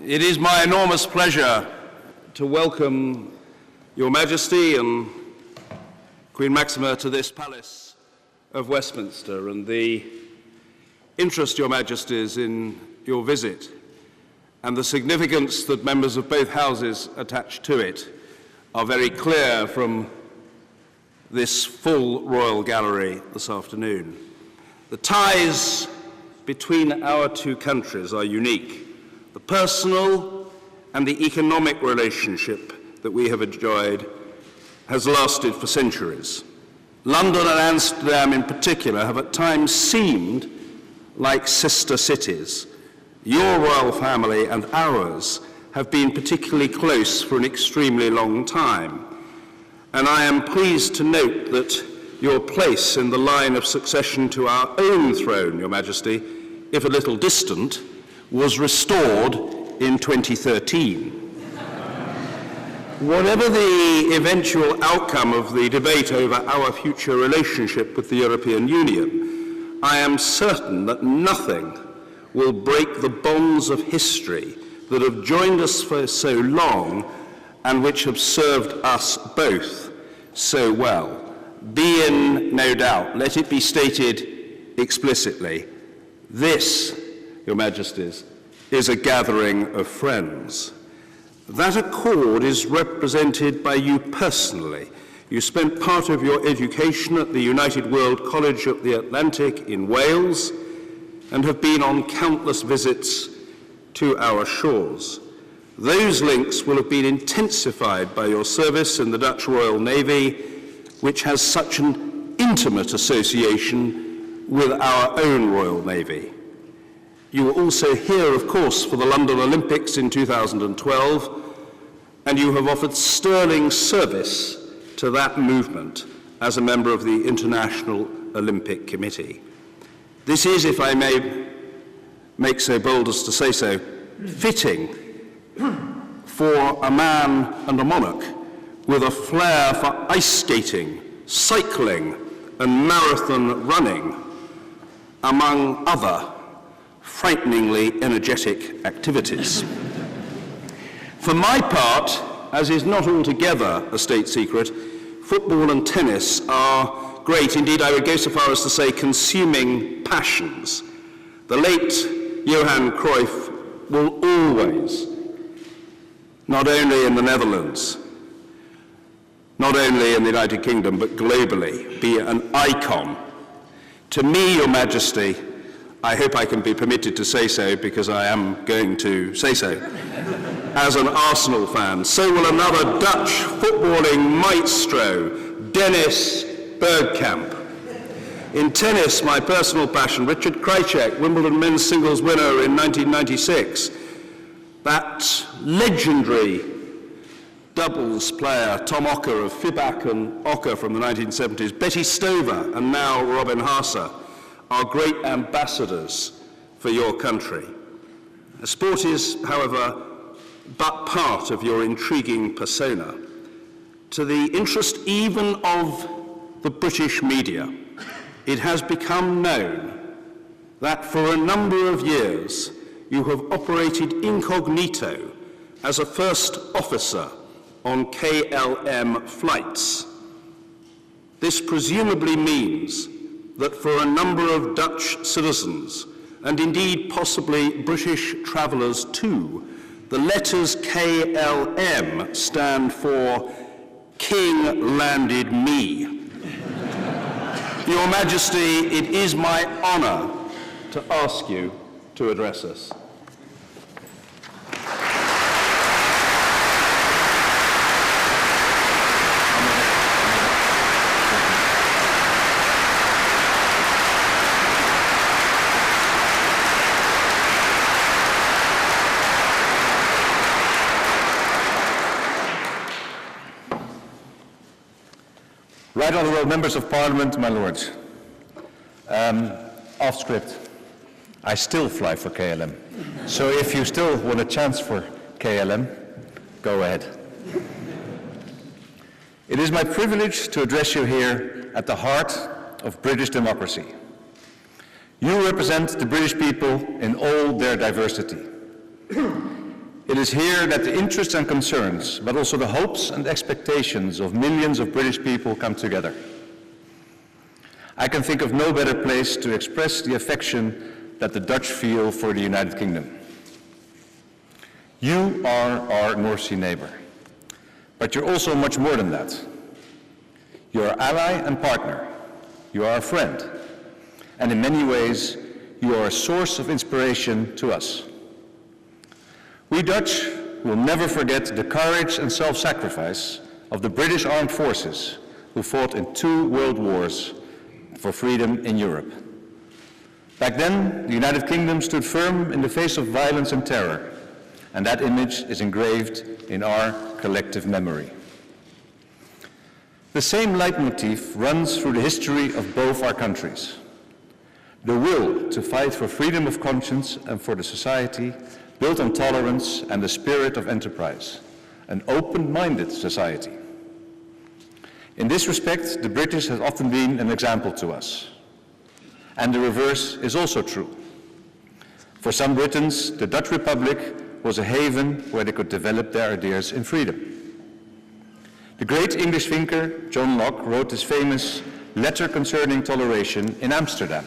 It is my enormous pleasure to welcome Your Majesty and Queen Maxima to this Palace of Westminster, and the interest, Your Majesties, in your visit and the significance that members of both houses attach to it are very clear from this full royal gallery this afternoon. The ties between our two countries are unique. The personal and the economic relationship that we have enjoyed has lasted for centuries. London and Amsterdam in particular have at times seemed like sister cities. Your royal family and ours have been particularly close for an extremely long time. And I am pleased to note that your place in the line of succession to our own throne, Your Majesty, if a little distant, was restored in 2013. Whatever the eventual outcome of the debate over our future relationship with the European Union, I am certain that nothing will break the bonds of history that have joined us for so long and which have served us both so well. Be in no doubt, let it be stated explicitly, this, Your Majesties, is a gathering of friends. That accord is represented by you personally. You spent part of your education at the United World College of the Atlantic in Wales and have been on countless visits to our shores. Those links will have been intensified by your service in the Dutch Royal Navy, which has such an intimate association with our own Royal Navy. You were also here, of course, for the London Olympics in 2012, and you have offered sterling service to that movement as a member of the International Olympic Committee. This is, if I may make so bold as to say so, fitting for a man and a monarch with a flair for ice skating, cycling, and marathon running, among other frighteningly energetic activities. For my part, as is not altogether a state secret, football and tennis are great, indeed I would go so far as to say consuming passions. The late Johan Cruyff will always, not only in the Netherlands, not only in the United Kingdom, but globally, be an icon. To me, Your Majesty, I hope I can be permitted to say so because I am going to say so, as an Arsenal fan, so will another Dutch footballing maestro, Dennis Bergkamp. In tennis, my personal passion, Richard Krajicek, Wimbledon men's singles winner in 1996. That legendary doubles player, Tom Ocker of Fibak and Ocker from the 1970s, Betty Stover and now Robin Haase, are great ambassadors for your country. Sport is, however, but part of your intriguing persona. To the interest even of the British media, it has become known that for a number of years you have operated incognito as a first officer on KLM flights. This presumably means that for a number of Dutch citizens, and indeed possibly British travellers too, the letters KLM stand for King Landed Me. Your Majesty, it is my honour to ask you to address us. Right Honourable Members of Parliament, my lords. Off script. I still fly for KLM. So if you still want a chance for KLM, go ahead. It is my privilege to address you here at the heart of British democracy. You represent the British people in all their diversity. It is here that the interests and concerns, but also the hopes and expectations of millions of British people come together. I can think of no better place to express the affection that the Dutch feel for the United Kingdom. You are our North Sea neighbor, but you're also much more than that. You're our ally and partner. You are a friend. And in many ways, you are a source of inspiration to us. We Dutch will never forget the courage and self-sacrifice of the British armed forces who fought in 2 world wars for freedom in Europe. Back then, the United Kingdom stood firm in the face of violence and terror, and that image is engraved in our collective memory. The same leitmotif runs through the history of both our countries. The will to fight for freedom of conscience and for the society built on tolerance and the spirit of enterprise, an open-minded society. In this respect, the British have often been an example to us. And the reverse is also true. For some Britons, the Dutch Republic was a haven where they could develop their ideas in freedom. The great English thinker, John Locke, wrote his famous Letter Concerning Toleration in Amsterdam.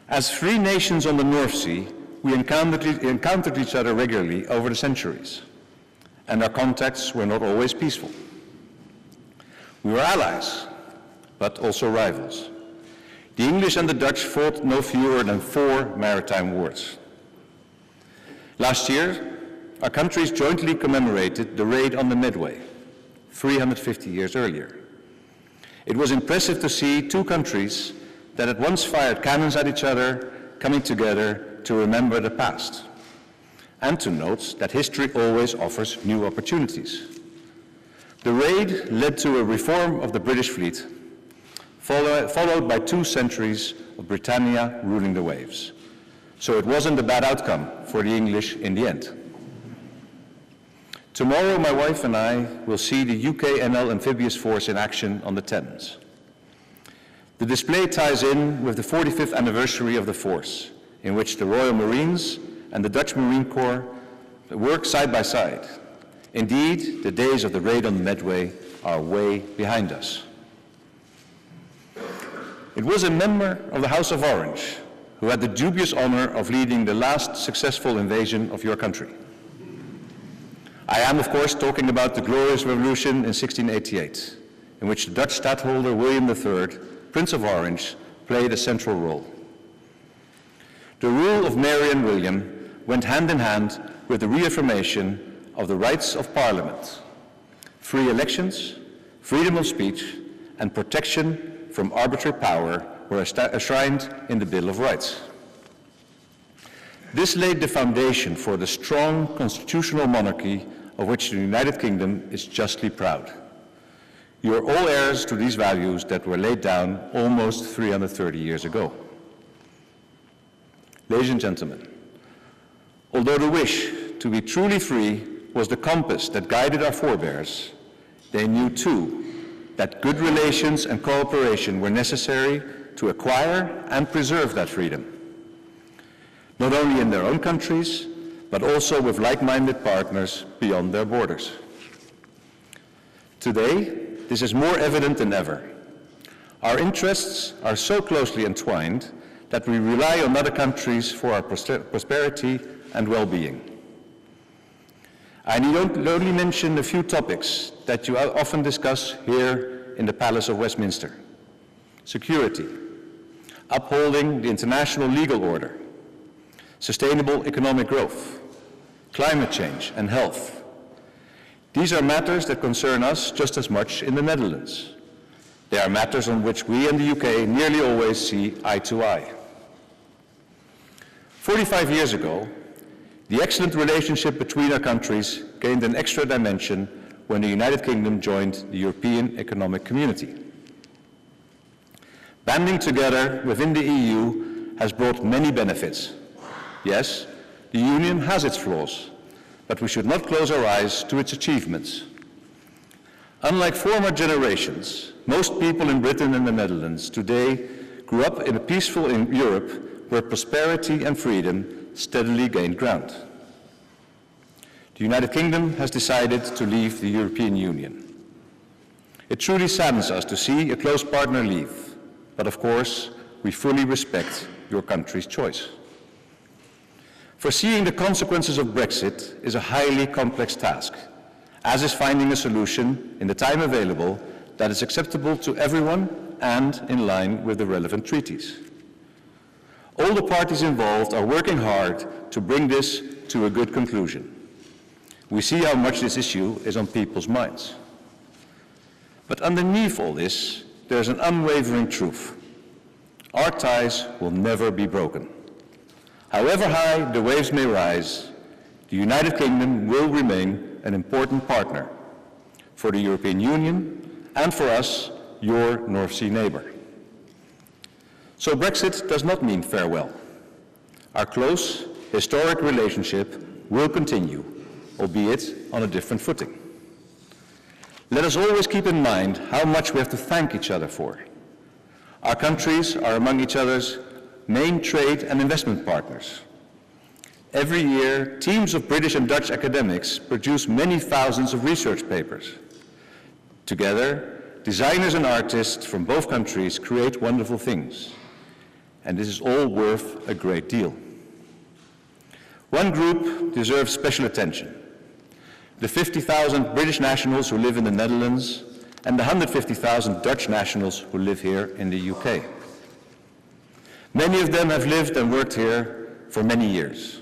As free nations on the North Sea, we encountered each other regularly over the centuries, and our contacts were not always peaceful. We were allies, but also rivals. The English and the Dutch fought no fewer than 4 maritime wars. Last year, our countries jointly commemorated the raid on the Medway, 350 years earlier. It was impressive to see 2 countries that had once fired cannons at each other coming together to remember the past, and to note that history always offers new opportunities. The raid led to a reform of the British fleet, followed by 2 centuries of Britannia ruling the waves. So it wasn't a bad outcome for the English in the end. Tomorrow, my wife and I will see the UK-NL Amphibious Force in action on the Thames. The display ties in with the 45th anniversary of the force, in which the Royal Marines and the Dutch Marine Corps work side by side. Indeed, the days of the raid on the Medway are way behind us. It was a member of the House of Orange who had the dubious honor of leading the last successful invasion of your country. I am, of course, talking about the Glorious Revolution in 1688, in which the Dutch stadtholder William III, Prince of Orange, played a central role. The rule of Mary and William went hand in hand with the reaffirmation of the rights of Parliament, free elections, freedom of speech, and protection from arbitrary power were enshrined in the Bill of Rights. This laid the foundation for the strong constitutional monarchy of which the United Kingdom is justly proud. You are all heirs to these values that were laid down almost 330 years ago. Ladies and gentlemen, although the wish to be truly free was the compass that guided our forebears, they knew too that good relations and cooperation were necessary to acquire and preserve that freedom, not only in their own countries, but also with like-minded partners beyond their borders. Today, this is more evident than ever. Our interests are so closely entwined that we rely on other countries for our prosperity and well-being. I need only mention a few topics that you often discuss here in the Palace of Westminster: security, upholding the international legal order, sustainable economic growth, climate change, and health. These are matters that concern us just as much in the Netherlands. They are matters on which we in the UK nearly always see eye to eye. 45 years ago, the excellent relationship between our countries gained an extra dimension when the United Kingdom joined the European Economic Community. Banding together within the EU has brought many benefits. Yes, the Union has its flaws, but we should not close our eyes to its achievements. Unlike former generations, most people in Britain and the Netherlands today grew up in a peaceful Europe where prosperity and freedom steadily gained ground. The United Kingdom has decided to leave the European Union. It truly saddens us to see a close partner leave, but of course, we fully respect your country's choice. Foreseeing the consequences of Brexit is a highly complex task, as is finding a solution in the time available that is acceptable to everyone and in line with the relevant treaties. All the parties involved are working hard to bring this to a good conclusion. We see how much this issue is on people's minds. But underneath all this, there's an unwavering truth. Our ties will never be broken. However high the waves may rise, the United Kingdom will remain an important partner for the European Union and for us, your North Sea neighbor. So Brexit does not mean farewell. Our close, historic relationship will continue, albeit on a different footing. Let us always keep in mind how much we have to thank each other for. Our countries are among each other's main trade and investment partners. Every year, teams of British and Dutch academics produce many thousands of research papers. Together, designers and artists from both countries create wonderful things. And this is all worth a great deal. One group deserves special attention. The 50,000 British nationals who live in the Netherlands and the 150,000 Dutch nationals who live here in the UK. Many of them have lived and worked here for many years.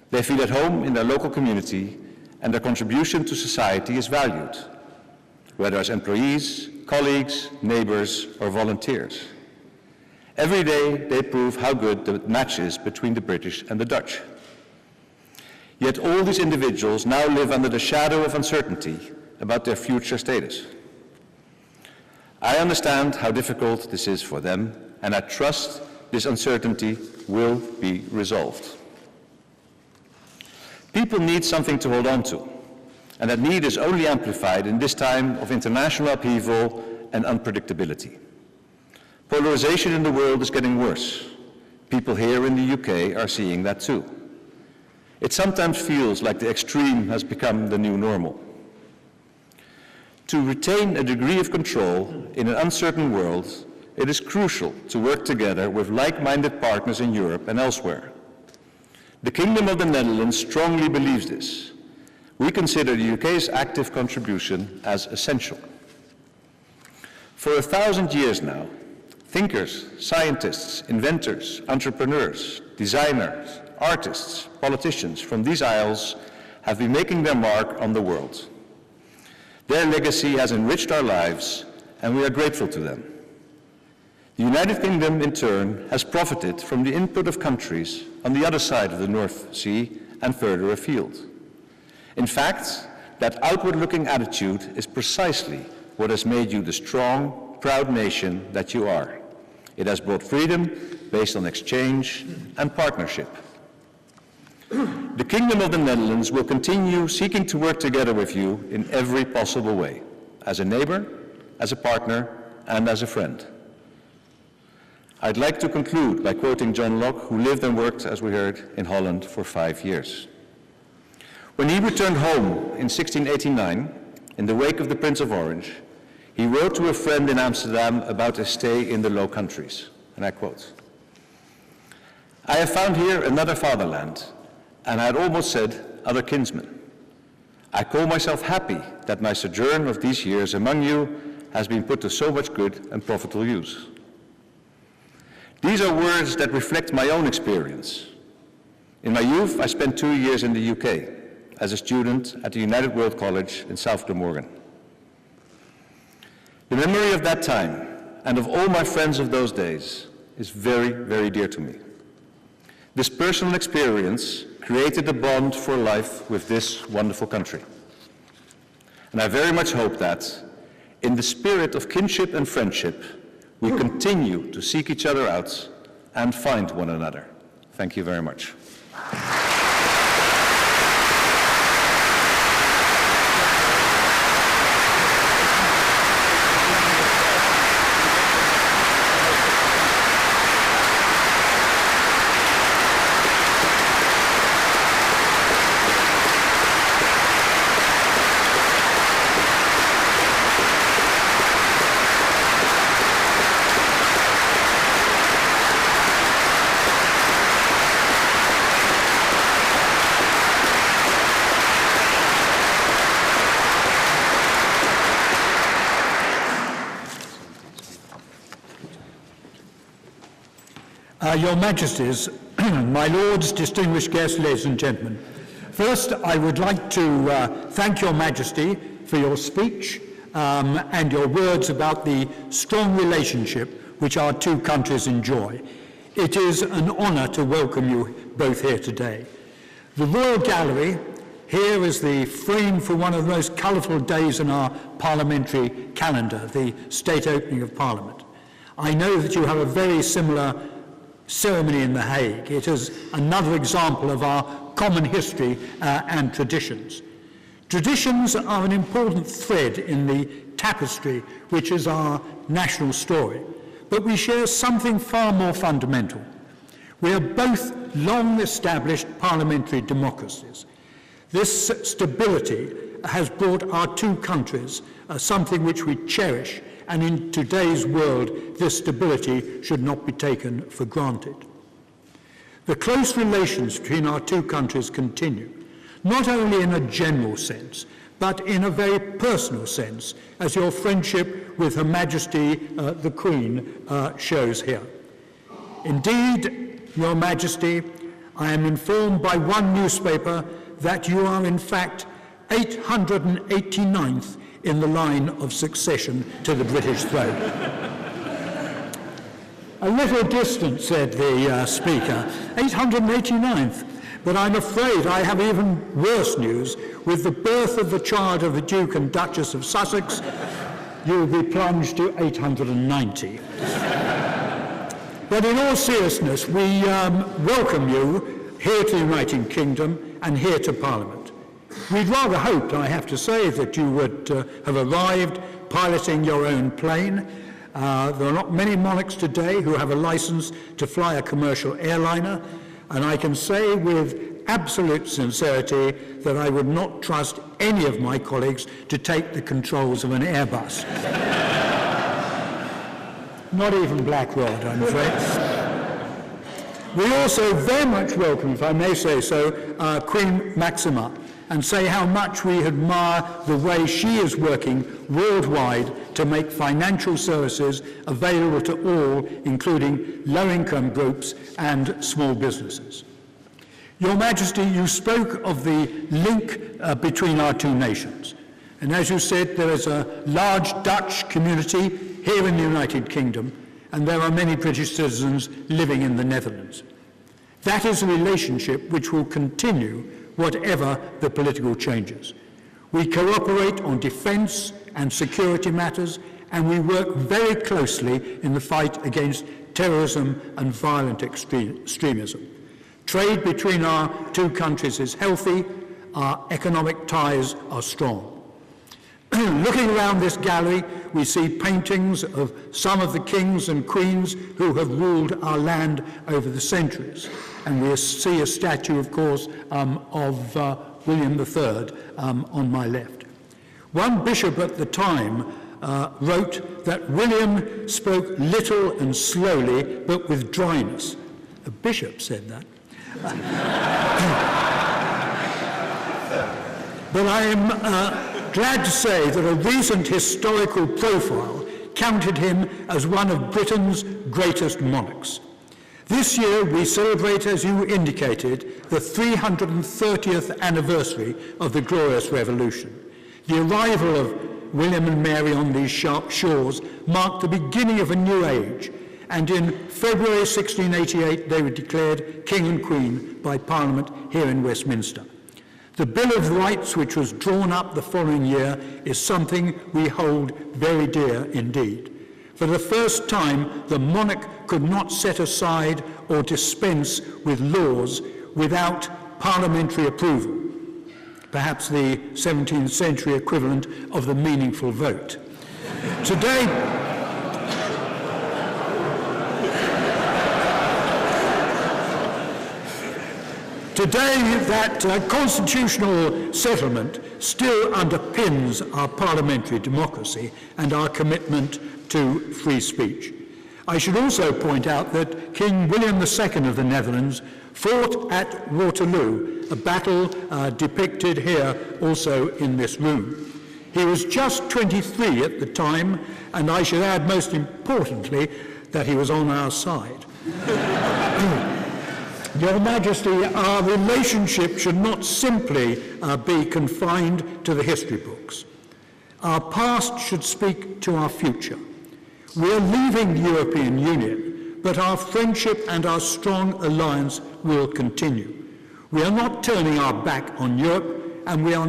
They feel at home in their local community and their contribution to society is valued, whether as employees, colleagues, neighbors, or volunteers. Every day they prove how good the match is between the British and the Dutch. Yet all these individuals now live under the shadow of uncertainty about their future status. I understand how difficult this is for them, and I trust this uncertainty will be resolved. People need something to hold on to, and that need is only amplified in this time of international upheaval and unpredictability. Polarization in the world is getting worse. People here in the UK are seeing that too. It sometimes feels like the extreme has become the new normal. To retain a degree of control in an uncertain world, it is crucial to work together with like-minded partners in Europe and elsewhere. The Kingdom of the Netherlands strongly believes this. We consider the UK's active contribution as essential. For 1,000 years now, thinkers, scientists, inventors, entrepreneurs, designers, artists, politicians from these isles have been making their mark on the world. Their legacy has enriched our lives, and we are grateful to them. The United Kingdom, in turn, has profited from the input of countries on the other side of the North Sea and further afield. In fact, that outward-looking attitude is precisely what has made you the strong, proud nation that you are. It has brought freedom based on exchange and partnership. The Kingdom of the Netherlands will continue seeking to work together with you in every possible way, as a neighbor, as a partner, and as a friend. I'd like to conclude by quoting John Locke, who lived and worked, as we heard, in Holland for 5 years. When he returned home in 1689, in the wake of the Prince of Orange, he wrote to a friend in Amsterdam about his stay in the Low Countries, and I quote, "I have found here another fatherland, and I had almost said other kinsmen. I call myself happy that my sojourn of these years among you has been put to so much good and profitable use." These are words that reflect my own experience. In my youth, I spent 2 years in the UK as a student at the United World College in South Glamorgan. The memory of that time and of all my friends of those days is very, very dear to me. This personal experience created a bond for life with this wonderful country. And I very much hope that, in the spirit of kinship and friendship, we continue to seek each other out and find one another. Thank you very much. Your Majesties, my Lords, distinguished guests, ladies and gentlemen. First, I would like to thank Your Majesty for your speech and your words about the strong relationship which our two countries enjoy. It is an honour to welcome you both here today. The Royal Gallery here is the frame for one of the most colourful days in our parliamentary calendar, the state opening of Parliament. I know that you have a very similar ceremony in The Hague. It is another example of our common history and traditions. Traditions are an important thread in the tapestry which is our national story, but we share something far more fundamental. We are both long-established parliamentary democracies. This stability has brought our two countries something which we cherish, and in today's world, this stability should not be taken for granted. The close relations between our two countries continue, not only in a general sense, but in a very personal sense, as your friendship with Her Majesty the Queen shows here. Indeed, Your Majesty, I am informed by one newspaper that you are in fact 889th in the line of succession to the British throne. A little distant, said the Speaker, 889th. But I'm afraid I have even worse news. With the birth of the child of the Duke and Duchess of Sussex, you will be plunged to 890. But in all seriousness, we welcome you here to the United Kingdom and here to Parliament. We'd rather hoped, I have to say, that you would have arrived piloting your own plane. There are not many monarchs today who have a license to fly a commercial airliner, and I can say with absolute sincerity that I would not trust any of my colleagues to take the controls of an Airbus. Not even Black Rod, I'm afraid. We also very much welcome, if I may say so, Queen Maxima, and say how much we admire the way she is working worldwide to make financial services available to all, including low-income groups and small businesses. Your Majesty, you spoke of the link between our two nations. And as you said, there is a large Dutch community here in the United Kingdom, and there are many British citizens living in the Netherlands. That is a relationship which will continue whatever the political changes. We cooperate on defence and security matters, and we work very closely in the fight against terrorism and violent extremism. Trade between our two countries is healthy, our economic ties are strong. Looking around this gallery, we see paintings of some of the kings and queens who have ruled our land over the centuries. And we see a statue, of course, of William III on my left. One bishop at the time wrote that William spoke little and slowly, but with dryness. A bishop said that. But I am glad to say that a recent historical profile counted him as one of Britain's greatest monarchs. This year we celebrate, as you indicated, the 330th anniversary of the Glorious Revolution. The arrival of William and Mary on these sharp shores marked the beginning of a new age, and in February 1688 they were declared King and Queen by Parliament here in Westminster. The Bill of Rights, which was drawn up the following year, is something we hold very dear indeed. For the first time, the monarch could not set aside or dispense with laws without parliamentary approval, perhaps the 17th century equivalent of the meaningful vote. Today, that constitutional settlement still underpins our parliamentary democracy and our commitment to free speech. I should also point out that King William II of the Netherlands fought at Waterloo, a battle depicted here also in this room. He was just 23 at the time, and I should add most importantly that he was on our side. Your Majesty, our relationship should not simply be confined to the history books. Our past should speak to our future. We are leaving the European Union, but our friendship and our strong alliance will continue. We are not turning our back on Europe, and we are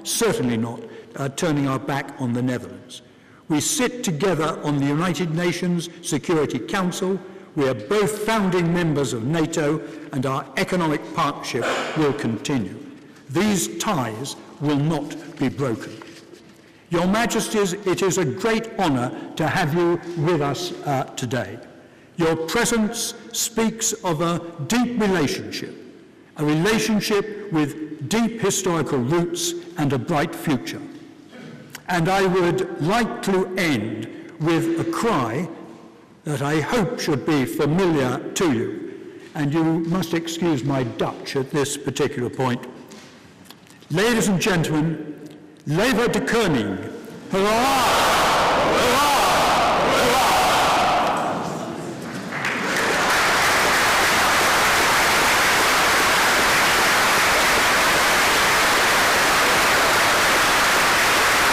certainly not turning our back on the Netherlands. We sit together on the United Nations Security Council. We are both founding members of NATO, and our economic partnership will continue. These ties will not be broken. Your Majesties, it is a great honour to have you with us today. Your presence speaks of a deep relationship with deep historical roots and a bright future. And I would like to end with a cry that I hope should be familiar to you, and you must excuse my Dutch at this particular point. Ladies and gentlemen, Lever de Koning, hurrah!